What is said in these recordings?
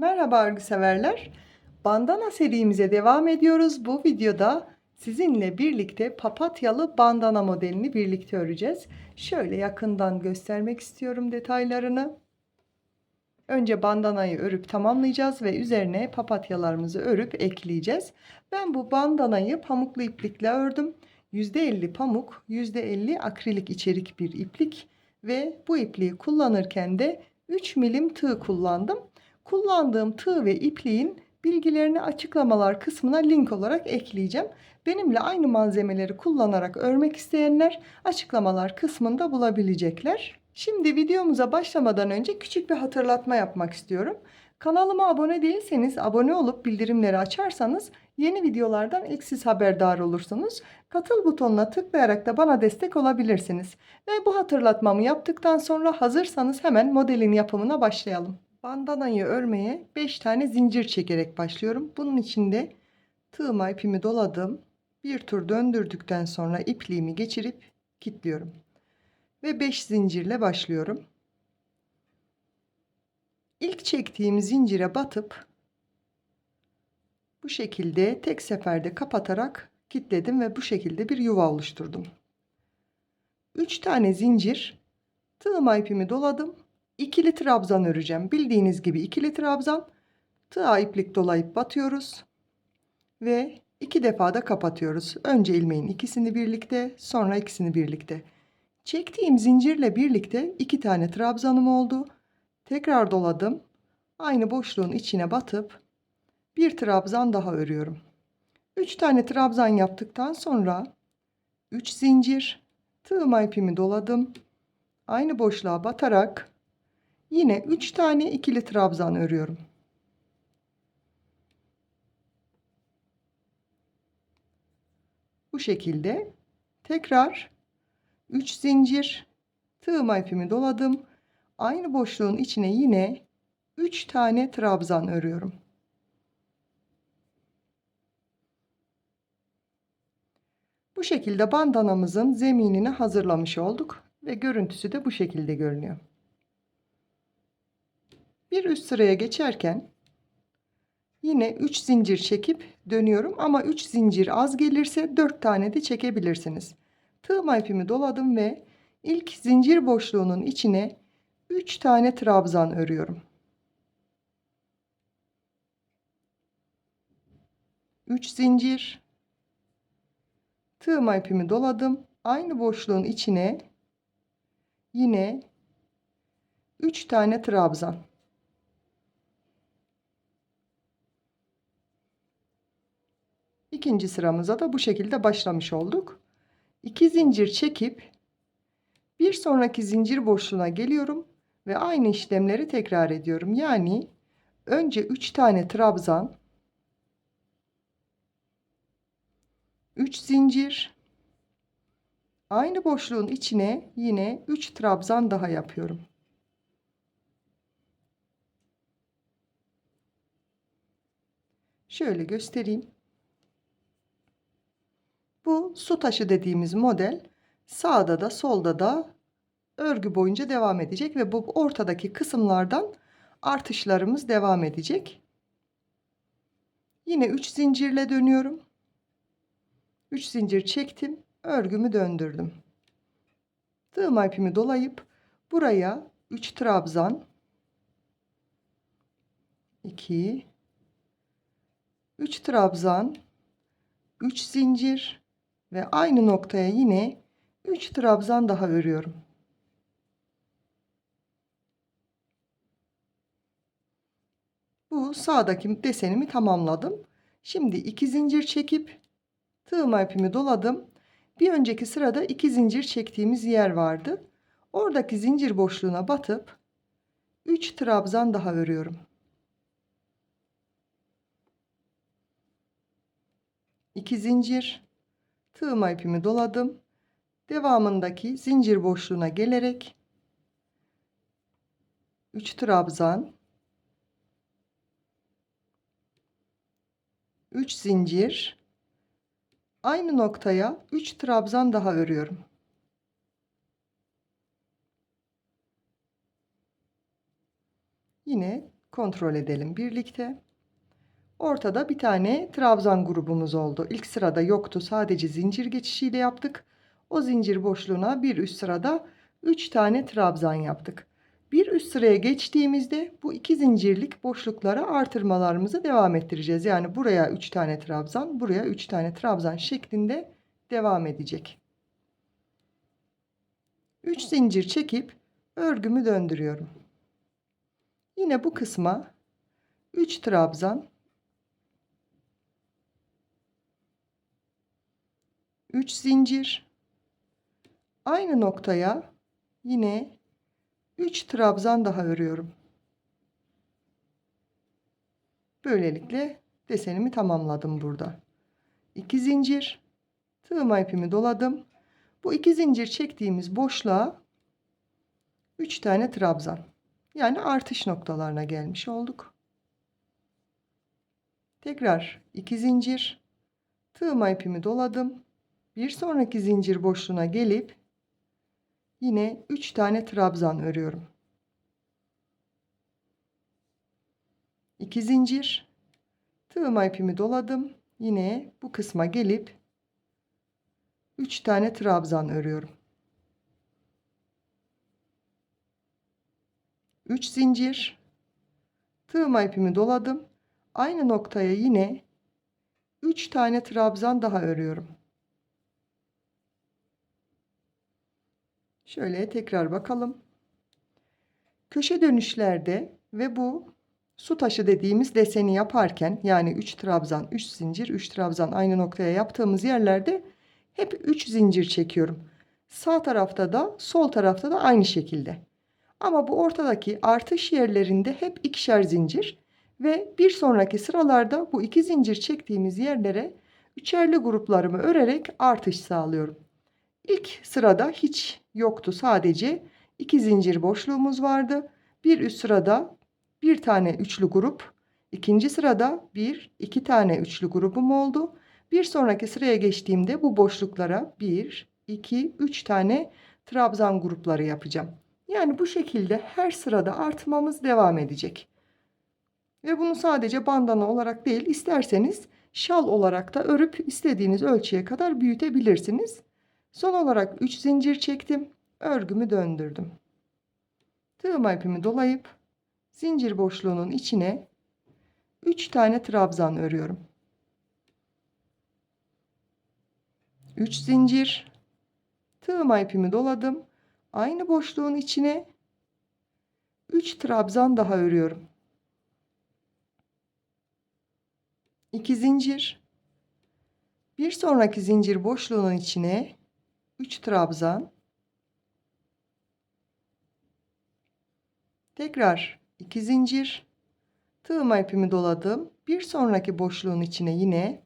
Merhaba örgü severler. Bandana serimize devam ediyoruz. Bu videoda sizinle birlikte papatyalı bandana modelini birlikte öreceğiz. Şöyle yakından göstermek istiyorum detaylarını. Önce bandanayı örüp tamamlayacağız ve üzerine papatyalarımızı örüp ekleyeceğiz. Ben bu bandanayı pamuklu iplikle ördüm. %50 pamuk, %50 akrilik içerik bir iplik ve bu ipliği kullanırken de 3 milim tığ kullandım. Kullandığım tığ ve ipliğin bilgilerini açıklamalar kısmına link olarak ekleyeceğim. Benimle aynı malzemeleri kullanarak örmek isteyenler açıklamalar kısmında bulabilecekler. Şimdi videomuza başlamadan önce küçük bir hatırlatma yapmak istiyorum. Kanalıma abone değilseniz abone olup bildirimleri açarsanız yeni videolardan ilk siz haberdar olursunuz. Katıl butonuna tıklayarak da bana destek olabilirsiniz. Ve bu hatırlatmamı yaptıktan sonra hazırsanız hemen modelin yapımına başlayalım. Bandanayı örmeye 5 tane zincir çekerek başlıyorum. Bunun için de tığıma ipimi doladım. Bir tur döndürdükten sonra ipliğimi geçirip kilitliyorum. Ve 5 zincirle başlıyorum. İlk çektiğim zincire batıp bu şekilde tek seferde kapatarak kilitledim ve bu şekilde bir yuva oluşturdum. 3 tane zincir, tığıma ipimi doladım. İkili trabzan öreceğim. Bildiğiniz gibi ikili trabzan, tığa iplik dolayıp batıyoruz ve 2 defa da kapatıyoruz. Önce ilmeğin ikisini birlikte, sonra ikisini birlikte. Çektiğim zincirle birlikte 2 tane trabzanım oldu. Tekrar doladım. Aynı boşluğun içine batıp bir trabzan daha örüyorum. 3 tane trabzan yaptıktan sonra 3 zincir, tığıma ipimi doladım. Aynı boşluğa batarak yine 3 tane ikili trabzan örüyorum. Bu şekilde tekrar 3 zincir, tığıma ipimi doladım. Aynı boşluğun içine yine 3 tane trabzan örüyorum. Bu şekilde bandanamızın zeminini hazırlamış olduk ve görüntüsü de bu şekilde görünüyor. Bir üst sıraya geçerken yine 3 zincir çekip dönüyorum ama 3 zincir az gelirse 4 tane de çekebilirsiniz. Tığıma ipimi doladım ve ilk zincir boşluğunun içine 3 tane trabzan örüyorum. 3 zincir, tığıma ipimi doladım. Aynı boşluğun içine yine 3 tane trabzan. İkinci sıramıza da bu şekilde başlamış olduk. 2 zincir çekip bir sonraki zincir boşluğuna geliyorum ve aynı işlemleri tekrar ediyorum. Yani önce 3 tane trabzan, 3 zincir, aynı boşluğun içine yine 3 trabzan daha yapıyorum. Şöyle göstereyim. Bu su taşı dediğimiz model sağda da solda da örgü boyunca devam edecek ve bu ortadaki kısımlardan artışlarımız devam edecek. Yine 3 zincirle dönüyorum. 3 zincir çektim, örgümü döndürdüm. Tığıma ipimi dolayıp buraya 3 trabzan, 2, 3 trabzan, 3 zincir ve aynı noktaya yine 3 trabzan daha örüyorum. Bu sağdaki desenimi tamamladım. Şimdi 2 zincir çekip tığıma ipimi doladım. Bir önceki sırada 2 zincir çektiğimiz yer vardı. Oradaki zincir boşluğuna batıp 3 trabzan daha örüyorum. 2 zincir, tığıma ipimi doladım. Devamındaki zincir boşluğuna gelerek 3 trabzan, 3 zincir, aynı noktaya 3 trabzan daha örüyorum. Yine kontrol edelim birlikte. Ortada bir tane trabzan grubumuz oldu. İlk sırada yoktu. Sadece zincir geçişiyle yaptık. O zincir boşluğuna bir üst sırada 3 tane trabzan yaptık. Bir üst sıraya geçtiğimizde bu iki zincirlik boşluklara artırmalarımızı devam ettireceğiz. Yani buraya 3 tane trabzan, buraya 3 tane trabzan şeklinde devam edecek. 3 zincir çekip örgümü döndürüyorum. Yine bu kısma 3 trabzan, 3 zincir, aynı noktaya yine 3 trabzan daha örüyorum. Böylelikle desenimi tamamladım burada. 2 zincir, tığıma ipimi doladım. Bu 2 zincir çektiğimiz boşluğa 3 tane trabzan. Yani artış noktalarına gelmiş olduk. Tekrar 2 zincir, tığıma ipimi doladım. Bir sonraki zincir boşluğuna gelip yine 3 tane trabzan örüyorum. 2 zincir, tığıma ipimi doladım. Yine bu kısma gelip 3 tane trabzan örüyorum. 3 zincir, tığıma ipimi doladım. Aynı noktaya yine 3 tane trabzan daha örüyorum. Şöyle tekrar bakalım. Köşe dönüşlerde ve bu su taşı dediğimiz deseni yaparken, yani 3 trabzan, 3 zincir, 3 trabzan aynı noktaya yaptığımız yerlerde hep 3 zincir çekiyorum. Sağ tarafta da sol tarafta da aynı şekilde. Ama bu ortadaki artış yerlerinde hep ikişer zincir ve bir sonraki sıralarda bu 2 zincir çektiğimiz yerlere üçerli gruplarımı örerek artış sağlıyorum. İlk sırada hiç yoktu, sadece 2 zincir boşluğumuz vardı. Bir üst sırada bir tane üçlü grup, ikinci sırada bir iki tane üçlü grubum oldu. Bir sonraki sıraya geçtiğimde bu boşluklara 1 2 3 tane trabzan grupları yapacağım. Yani bu şekilde her sırada artmamız devam edecek. Ve bunu sadece bandana olarak değil, isterseniz şal olarak da örüp istediğiniz ölçüye kadar büyütebilirsiniz. Son olarak 3 zincir çektim. Örgümü döndürdüm. Tığıma ipimi dolayıp zincir boşluğunun içine 3 tane trabzan örüyorum. 3 zincir, tığıma ipimi doladım. Aynı boşluğun içine 3 trabzan daha örüyorum. 2 zincir, bir sonraki zincir boşluğunun içine 3 trabzan, tekrar 2 zincir, tığıma ipimi doladım. Bir sonraki boşluğun içine yine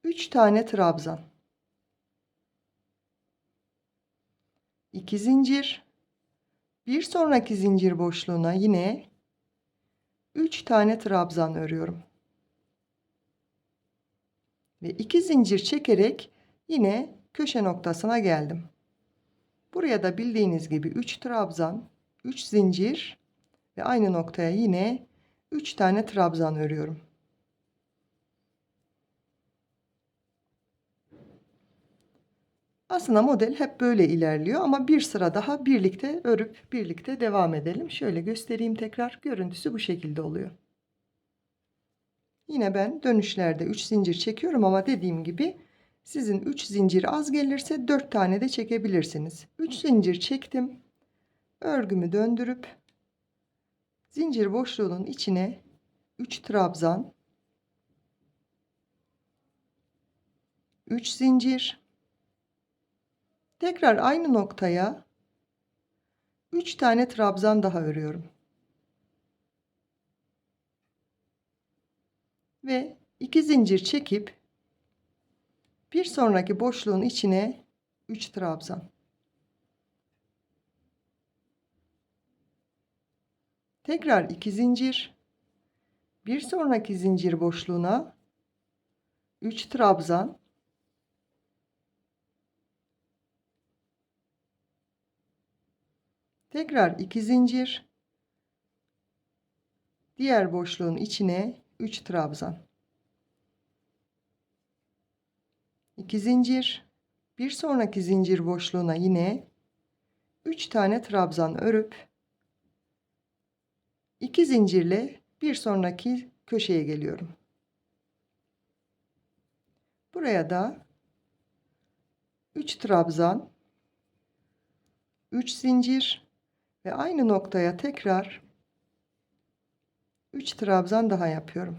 3 tane trabzan, 2 zincir, bir sonraki zincir boşluğuna yine 3 tane trabzan örüyorum. Ve 2 zincir çekerek yine köşe noktasına geldim. Buraya da bildiğiniz gibi 3 trabzan, 3 zincir ve aynı noktaya yine 3 tane trabzan örüyorum. Aslında model hep böyle ilerliyor ama bir sıra daha birlikte örüp birlikte devam edelim. Şöyle göstereyim tekrar. Görüntüsü bu şekilde oluyor. Yine ben dönüşlerde 3 zincir çekiyorum ama dediğim gibi sizin 3 zincir az gelirse 4 tane de çekebilirsiniz. 3 zincir çektim. Örgümü döndürüp zincir boşluğunun içine 3 trabzan, 3 zincir, tekrar aynı noktaya 3 tane trabzan daha örüyorum. Ve 2 zincir çekip bir sonraki boşluğun içine 3 trabzan. Tekrar 2 zincir, bir sonraki zincir boşluğuna 3 trabzan, tekrar 2 zincir, Diğer boşluğun içine 3 trabzan. 2 zincir. Bir sonraki zincir boşluğuna yine 3 tane trabzan örüp 2 zincirle bir sonraki köşeye geliyorum. Buraya da 3 trabzan, 3 zincir ve aynı noktaya tekrar 3 trabzan daha yapıyorum.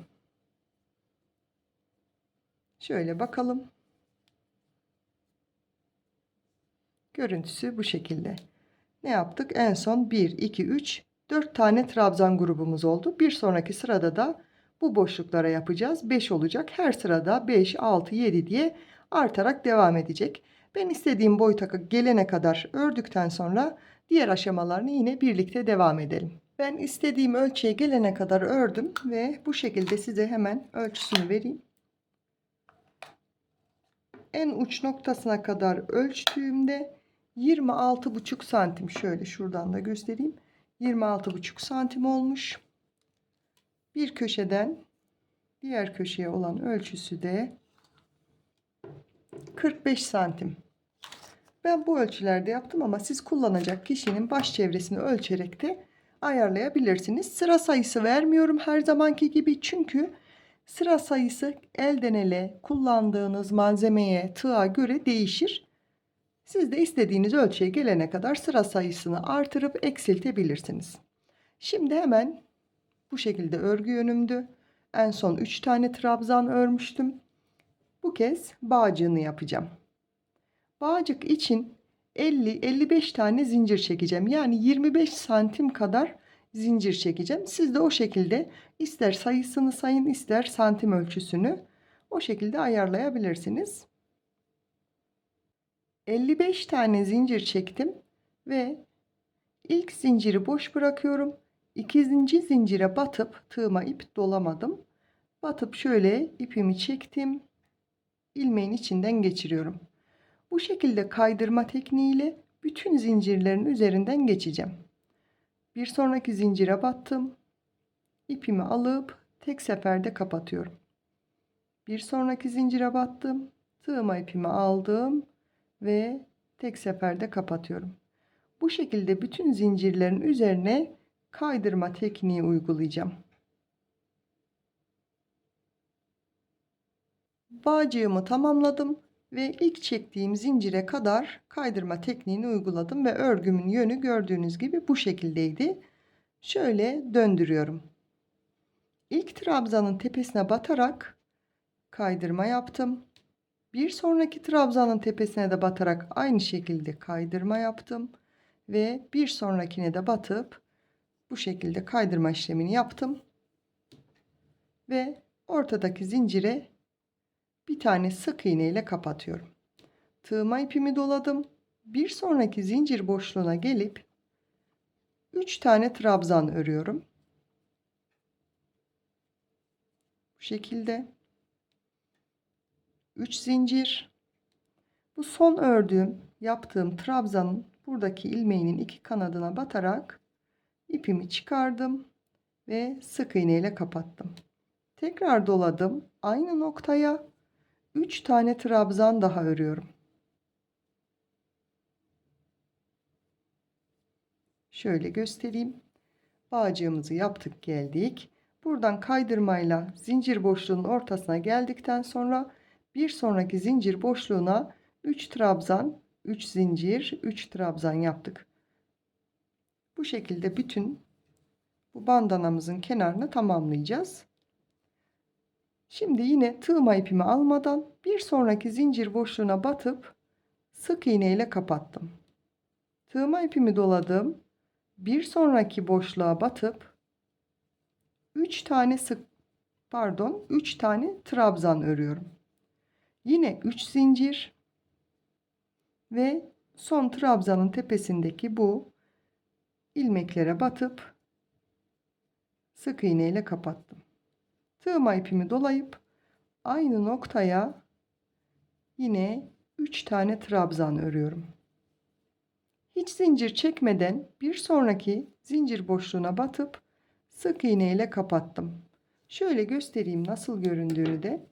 Şöyle bakalım. Görüntüsü bu şekilde. Ne yaptık? En son 1, 2, 3, 4 tane trabzan grubumuz oldu. Bir sonraki sırada da bu boşluklara yapacağız. 5 olacak. Her sırada 5, 6, 7 diye artarak devam edecek. Ben istediğim boyuta gelene kadar ördükten sonra diğer aşamalarını yine birlikte devam edelim. Ben istediğim ölçüye gelene kadar ördüm ve bu şekilde size hemen ölçüsünü vereyim. En uç noktasına kadar ölçtüğümde 26,5 santim, şöyle şuradan da göstereyim. 26,5 santim olmuş. Bir köşeden diğer köşeye olan ölçüsü de 45 santim. Ben bu ölçülerde yaptım ama siz kullanacak kişinin baş çevresini ölçerek de ayarlayabilirsiniz. Sıra sayısı vermiyorum her zamanki gibi, çünkü sıra sayısı elden ele kullandığınız malzemeye, tığa göre değişir. Siz de istediğiniz ölçüye gelene kadar sıra sayısını artırıp eksiltebilirsiniz. Şimdi hemen bu şekilde örgü yönümdü. En son 3 tane trabzan örmüştüm. Bu kez bağcığını yapacağım. Bağcık için 50-55 tane zincir çekeceğim. Yani 25 santim kadar zincir çekeceğim. Siz de o şekilde ister sayısını sayın, ister santim ölçüsünü o şekilde ayarlayabilirsiniz. 55 tane zincir çektim ve ilk zinciri boş bırakıyorum. İkinci zincire batıp, tığıma ip dolamadım. Batıp şöyle ipimi çektim. İlmeğin içinden geçiriyorum. Bu şekilde kaydırma tekniğiyle bütün zincirlerin üzerinden geçeceğim. Bir sonraki zincire battım. İpimi alıp tek seferde kapatıyorum. Bir sonraki zincire battım. Tığıma ipimi aldım ve tek seferde kapatıyorum. Bu şekilde bütün zincirlerin üzerine kaydırma tekniği uygulayacağım. Bağcığımı tamamladım ve ilk çektiğim zincire kadar kaydırma tekniğini uyguladım ve örgümün yönü gördüğünüz gibi bu şekildeydi. Şöyle döndürüyorum. İlk trabzanın tepesine batarak kaydırma yaptım. Bir sonraki trabzanın tepesine de batarak aynı şekilde kaydırma yaptım ve bir sonrakine de batıp bu şekilde kaydırma işlemini yaptım ve ortadaki zincire bir tane sık iğne ile kapatıyorum. Tığıma ipimi doladım. Bir sonraki zincir boşluğuna gelip 3 tane trabzan örüyorum. Bu şekilde 3 zincir. Bu son yaptığım trabzanın buradaki ilmeğinin iki kanadına batarak ipimi çıkardım ve sık iğne ile kapattım. Tekrar doladım. Aynı noktaya 3 tane trabzan daha örüyorum. Şöyle göstereyim. Bağcığımızı yaptık, geldik. Buradan kaydırmayla zincir boşluğunun ortasına geldikten sonra bir sonraki zincir boşluğuna 3 trabzan, 3 zincir, 3 trabzan yaptık. Bu şekilde bütün bu bandanamızın kenarını tamamlayacağız. Şimdi yine tığıma ipimi almadan bir sonraki zincir boşluğuna batıp sık iğne ile kapattım. Tığıma ipimi doladım. Bir sonraki boşluğa batıp 3 tane 3 tane trabzan örüyorum. Yine 3 zincir ve son trabzanın tepesindeki bu ilmeklere batıp sık iğne ile kapattım. Tığıma ipimi dolayıp aynı noktaya yine 3 tane trabzan örüyorum. Hiç zincir çekmeden bir sonraki zincir boşluğuna batıp Sık iğne ile kapattım. Şöyle göstereyim nasıl göründüğünü de.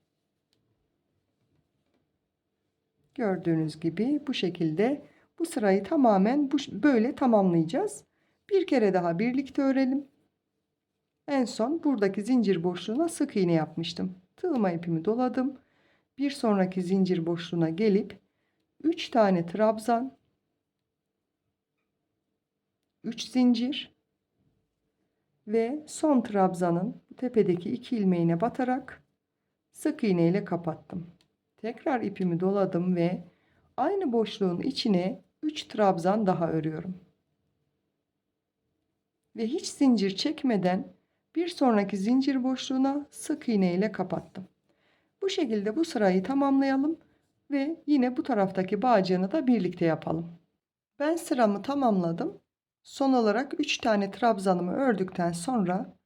Gördüğünüz gibi bu şekilde bu sırayı tamamen böyle tamamlayacağız. Bir kere daha birlikte örelim. En son buradaki zincir boşluğuna sık iğne yapmıştım. Tığıma ipimi doladım. Bir sonraki zincir boşluğuna gelip 3 tane trabzan, 3 zincir ve son trabzanın tepedeki 2 ilmeğine batarak sık iğne ile kapattım. Tekrar ipimi doladım ve aynı boşluğun içine 3 trabzan daha örüyorum. Ve hiç zincir çekmeden bir sonraki zincir boşluğuna sık iğne ile kapattım. Bu şekilde bu sırayı tamamlayalım ve yine bu taraftaki bağcığını da birlikte yapalım. Ben sıramı tamamladım. Son olarak 3 tane trabzanımı ördükten sonra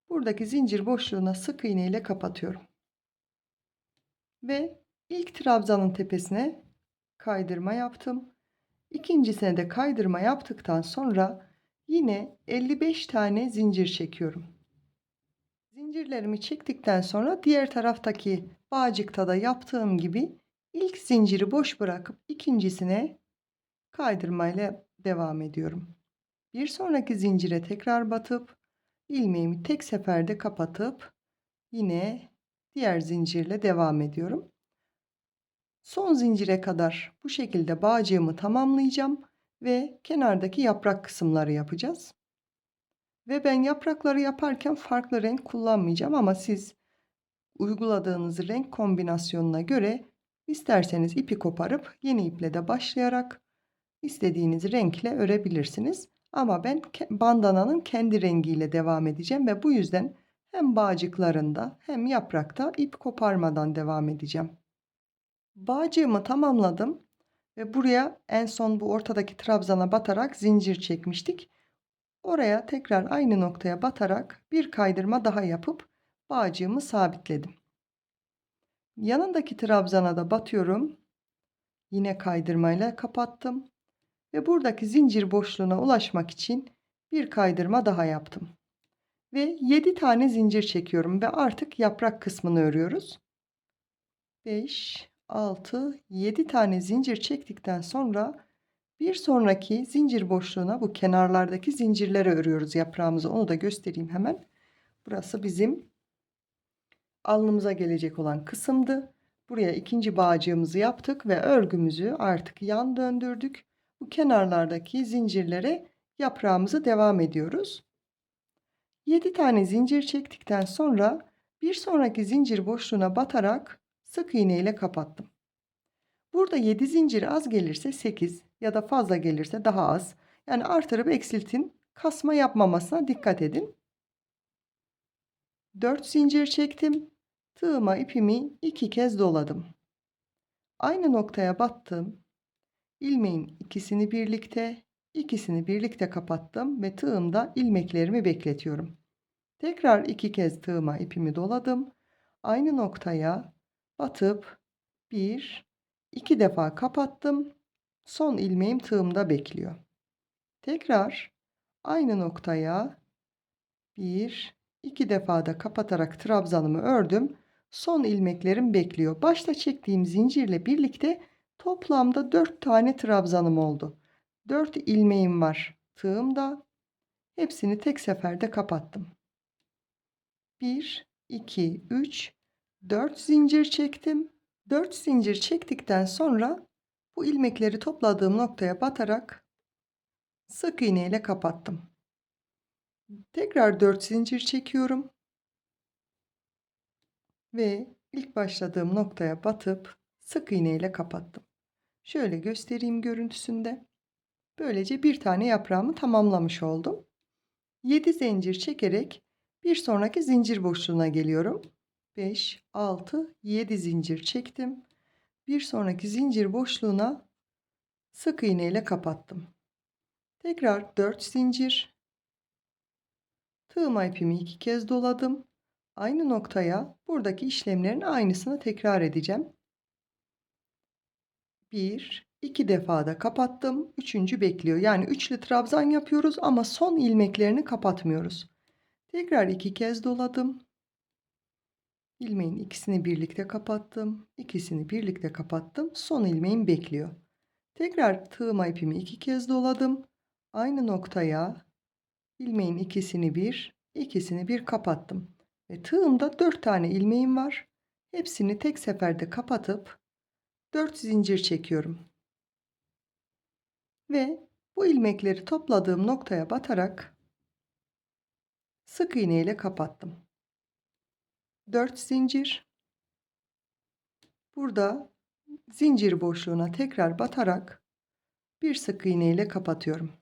buradaki zincir boşluğuna sık iğne ile kapatıyorum. Ve ilk trabzanın tepesine kaydırma yaptım. İkincisine de kaydırma yaptıktan sonra yine 55 tane zincir çekiyorum. Zincirlerimi çektikten sonra diğer taraftaki bağcıkta da yaptığım gibi ilk zinciri boş bırakıp ikincisine kaydırmayla devam ediyorum. Bir sonraki zincire tekrar batıp ilmeğimi tek seferde kapatıp yine diğer zincirle devam ediyorum. Son zincire kadar bu şekilde bağcığımı tamamlayacağım ve kenardaki yaprak kısımları yapacağız. Ve ben yaprakları yaparken farklı renk kullanmayacağım ama siz uyguladığınız renk kombinasyonuna göre isterseniz ipi koparıp yeni iple de başlayarak istediğiniz renkle örebilirsiniz. Ama ben bandananın kendi rengiyle devam edeceğim ve bu yüzden hem bağcıklarında hem yaprakta ip koparmadan devam edeceğim. Bağcığımı tamamladım ve buraya en son bu ortadaki trabzana batarak zincir çekmiştik. Oraya tekrar aynı noktaya batarak bir kaydırma daha yapıp bağcığımı sabitledim. Yanındaki trabzana da batıyorum. Yine kaydırmayla kapattım ve buradaki zincir boşluğuna ulaşmak için bir kaydırma daha yaptım. Ve 7 tane zincir çekiyorum ve artık yaprak kısmını örüyoruz. 5, 6, 7 tane zincir çektikten sonra bir sonraki zincir boşluğuna bu kenarlardaki zincirleri örüyoruz yaprağımızı. Onu da göstereyim hemen. Burası bizim alnımıza gelecek olan kısımdı. Buraya ikinci bağcığımızı yaptık ve örgümüzü artık yan döndürdük. Bu kenarlardaki zincirlere yaprağımızı devam ediyoruz. 7 tane zincir çektikten sonra bir sonraki zincir boşluğuna batarak sık iğne ile kapattım. Burada 7 zincir az gelirse 8 ya da fazla gelirse daha az. Yani artırıp eksiltin. Kasma yapmamasına dikkat edin. 4 zincir çektim. Tığıma ipimi 2 kez doladım. Aynı noktaya battım. İlmeğin ikisini birlikte kapattım ve tığımda ilmeklerimi bekletiyorum. Tekrar 2 kez tığıma ipimi doladım. Aynı noktaya batıp 1 2 defa kapattım. Son ilmeğim tığımda bekliyor. Tekrar aynı noktaya 1 2 defa da kapatarak trabzanımı ördüm. Son ilmeklerim bekliyor. Başta çektiğim zincirle birlikte toplamda 4 tane trabzanım oldu. 4 ilmeğim var tığımda. Hepsini tek seferde kapattım. 1 2 3 4 zincir çektim. 4 zincir çektikten sonra bu ilmekleri topladığım noktaya batarak sık iğne ile kapattım. Tekrar 4 zincir çekiyorum ve ilk başladığım noktaya batıp sık iğne ile kapattım. Şöyle göstereyim görüntüsünde. Böylece bir tane yaprağımı tamamlamış oldum. 7 zincir çekerek bir sonraki zincir boşluğuna geliyorum. 5 6 7 zincir çektim. Bir sonraki zincir boşluğuna sık iğne ile kapattım. Tekrar 4 zincir. Tığıma ipimi 2 kez doladım. Aynı noktaya buradaki işlemlerin aynısını tekrar edeceğim. 1 2 defa da kapattım. Üçüncü bekliyor. Yani üçlü trabzan yapıyoruz ama son ilmeklerini kapatmıyoruz. Tekrar 2 kez doladım. İlmeğin ikisini birlikte kapattım. İkisini birlikte kapattım. Son ilmeğim bekliyor. Tekrar tığıma ipimi 2 kez doladım. Aynı noktaya ilmeğin ikisini bir kapattım. Ve tığımda 4 tane ilmeğim var. Hepsini tek seferde kapatıp 4 zincir çekiyorum. Ve bu ilmekleri topladığım noktaya batarak sık iğne ile kapattım. 4 zincir. Burada zincir boşluğuna tekrar batarak bir sık iğne ile kapatıyorum.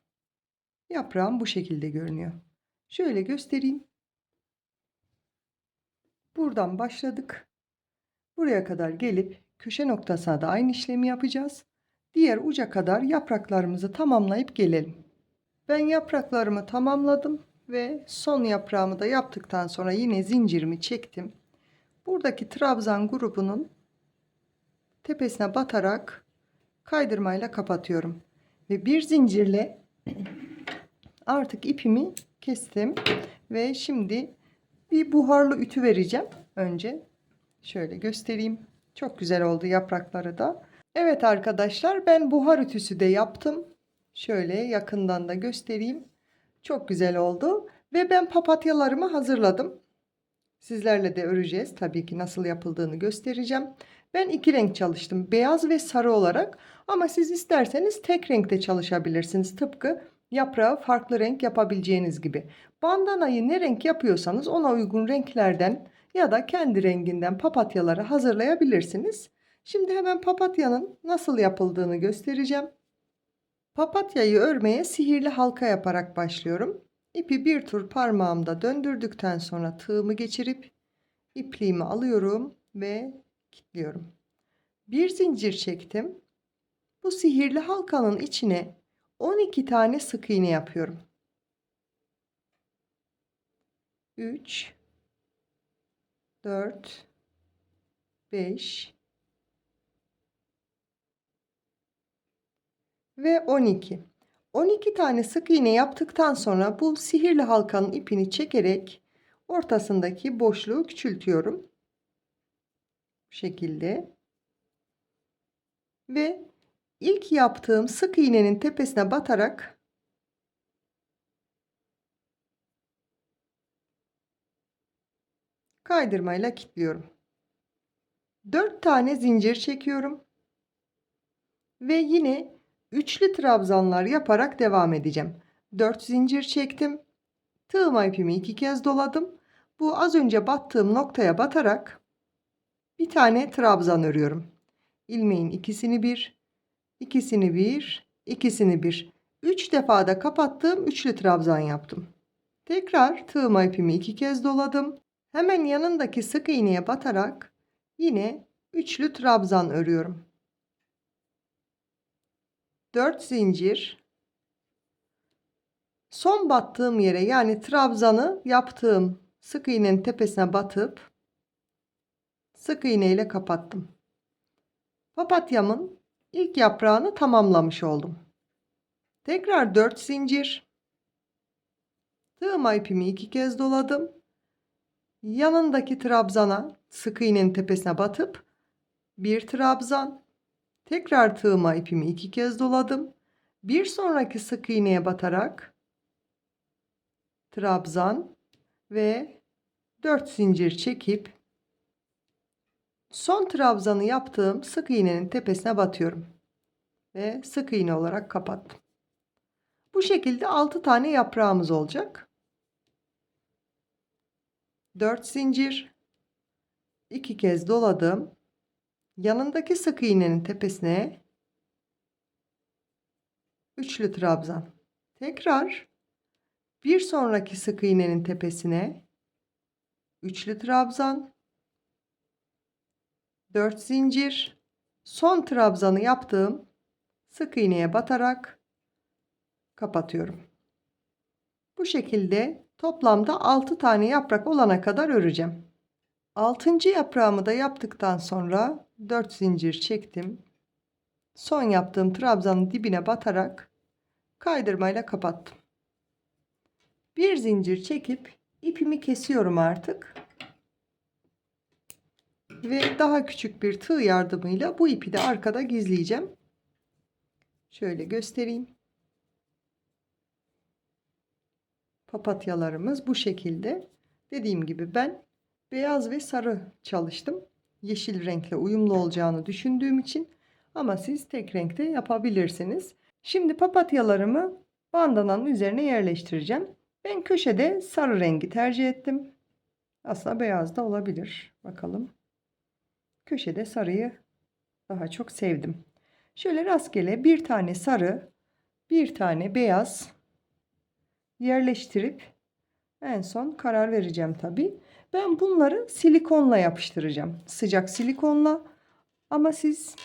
Yaprağım bu şekilde görünüyor. Şöyle göstereyim. Buradan başladık. Buraya kadar gelip köşe noktasına da aynı işlemi yapacağız. Diğer uca kadar yapraklarımızı tamamlayıp gelelim. Ben yapraklarımı tamamladım ve son yaprağımı da yaptıktan sonra yine zincirimi çektim. Buradaki trabzan grubunun tepesine batarak kaydırmayla kapatıyorum. Ve bir zincirle artık ipimi kestim ve şimdi bir buharlı ütü vereceğim. Önce şöyle göstereyim. Çok güzel oldu yaprakları da. Evet arkadaşlar, ben buhar ütüsü de yaptım. Şöyle yakından da göstereyim. Çok güzel oldu ve ben papatyalarımı hazırladım. Sizlerle de öreceğiz. Tabii ki nasıl yapıldığını göstereceğim. Ben iki renk çalıştım. Beyaz ve sarı olarak. Ama siz isterseniz tek renkte çalışabilirsiniz. Tıpkı yaprağı farklı renk yapabileceğiniz gibi. Bandanayı ne renk yapıyorsanız ona uygun renklerden ya da kendi renginden papatyaları hazırlayabilirsiniz. Şimdi hemen papatyanın nasıl yapıldığını göstereceğim. Papatyayı örmeye sihirli halka yaparak başlıyorum. İpi bir tur parmağımda döndürdükten sonra tığımı geçirip ipliğimi alıyorum ve kilitliyorum. Bir zincir çektim. Bu sihirli halkanın içine 12 tane sık iğne yapıyorum. 3 4 5 ve 12. 12 tane sık iğne yaptıktan sonra bu sihirli halkanın ipini çekerek ortasındaki boşluğu küçültüyorum. Bu şekilde. Ve ilk yaptığım sık iğnenin tepesine batarak kaydırmayla kilitliyorum. 4 tane zincir çekiyorum. Ve yine üçlü trabzanlar yaparak devam edeceğim. 4 zincir çektim. Tığıma ipimi 2 kez doladım. Bu az önce battığım noktaya batarak bir tane trabzan örüyorum. İlmeğin ikisini bir, ikisini bir, ikisini bir. 3 defada kapattığım üçlü trabzan yaptım. Tekrar tığıma ipimi 2 kez doladım. Hemen yanındaki sık iğneye batarak yine üçlü trabzan örüyorum. 4 zincir. Son battığım yere, yani trabzanı yaptığım sık iğnenin tepesine batıp sık iğne ile kapattım. Papatyamın ilk yaprağını tamamlamış oldum. Tekrar 4 zincir. Tığıma ipimi 2 kez doladım. Yanındaki trabzana sık iğnenin tepesine batıp bir trabzan. Tekrar tığıma ipimi 2 kez doladım. Bir sonraki sık iğneye batarak trabzan ve 4 zincir çekip son trabzanı yaptığım sık iğnenin tepesine batıyorum ve sık iğne olarak kapattım. Bu şekilde 6 tane yaprağımız olacak. 4 zincir, 2 kez doladım. Yanındaki sık iğnenin tepesine üçlü trabzan. Tekrar bir sonraki sık iğnenin tepesine üçlü trabzan, 4 zincir, son trabzanı yaptığım sık iğneye batarak kapatıyorum. Bu şekilde toplamda 6 tane yaprak olana kadar öreceğim. 6. yaprağımı da yaptıktan sonra 4 zincir çektim. Son yaptığım trabzanın dibine batarak kaydırmayla kapattım. Bir zincir çekip ipimi kesiyorum artık. Ve daha küçük bir tığ yardımıyla bu ipi de arkada gizleyeceğim. Şöyle göstereyim. Papatyalarımız bu şekilde. Dediğim gibi ben beyaz ve sarı çalıştım. Yeşil renkle uyumlu olacağını düşündüğüm için, ama siz tek renkte yapabilirsiniz. Şimdi papatyalarımı bandananın üzerine yerleştireceğim. Ben köşede sarı rengi tercih ettim. Aslında beyaz da olabilir. Bakalım. Köşede sarıyı daha çok sevdim. Şöyle rastgele bir tane sarı, bir tane beyaz yerleştirip en son karar vereceğim tabii. Ben bunları silikonla yapıştıracağım. Sıcak silikonla, ama siz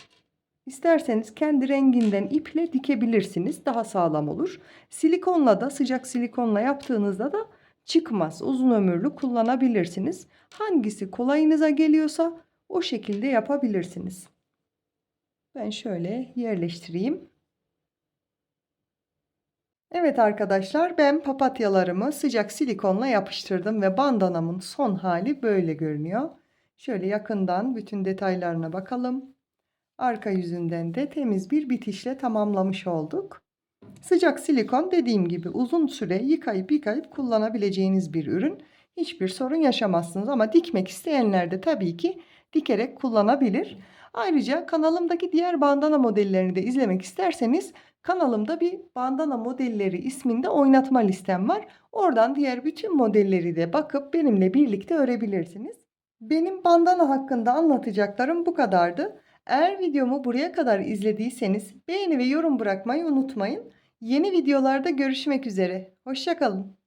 isterseniz kendi renginden iple dikebilirsiniz. Daha sağlam olur. Silikonla da, sıcak silikonla yaptığınızda da çıkmaz. Uzun ömürlü kullanabilirsiniz. Hangisi kolayınıza geliyorsa o şekilde yapabilirsiniz. Ben şöyle yerleştireyim. Evet arkadaşlar, ben papatyalarımı sıcak silikonla yapıştırdım ve bandanamın son hali böyle görünüyor. Şöyle yakından bütün detaylarına bakalım. Arka yüzünden de temiz bir bitişle tamamlamış olduk. Sıcak silikon, dediğim gibi, uzun süre yıkayıp kullanabileceğiniz bir ürün. Hiçbir sorun yaşamazsınız, ama dikmek isteyenler de tabii ki dikerek kullanabilir. Ayrıca kanalımdaki diğer bandana modellerini de izlemek isterseniz kanalımda bir bandana modelleri isminde oynatma listem var. Oradan diğer bütün modelleri de bakıp benimle birlikte örebilirsiniz. Benim bandana hakkında anlatacaklarım bu kadardı. Eğer videomu buraya kadar izlediyseniz beğeni ve yorum bırakmayı unutmayın. Yeni videolarda görüşmek üzere. Hoşça kalın.